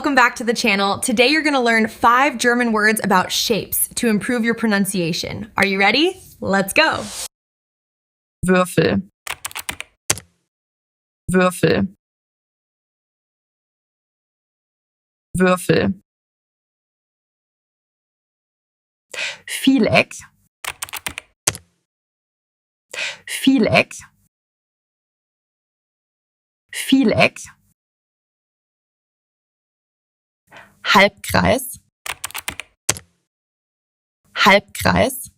Welcome back to the channel. Today you're going to learn 5 German words about shapes to improve your pronunciation. Are you ready? Let's go. Würfel, Würfel, Würfel. Vieleck, Vieleck, Vieleck. Halbkreis, Halbkreis,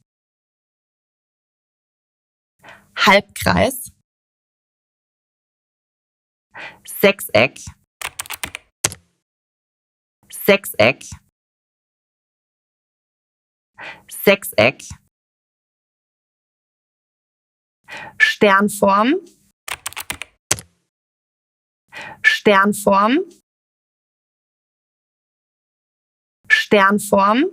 Halbkreis. Sechseck, Sechseck, Sechseck. Sternform, Sternform, Sternform.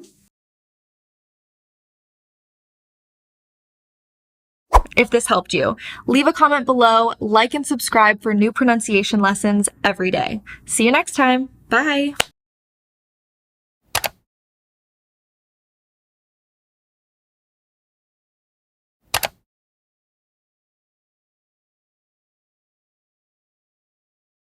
If this helped you, leave a comment below, like and subscribe for new pronunciation lessons every day. See you next time. Bye.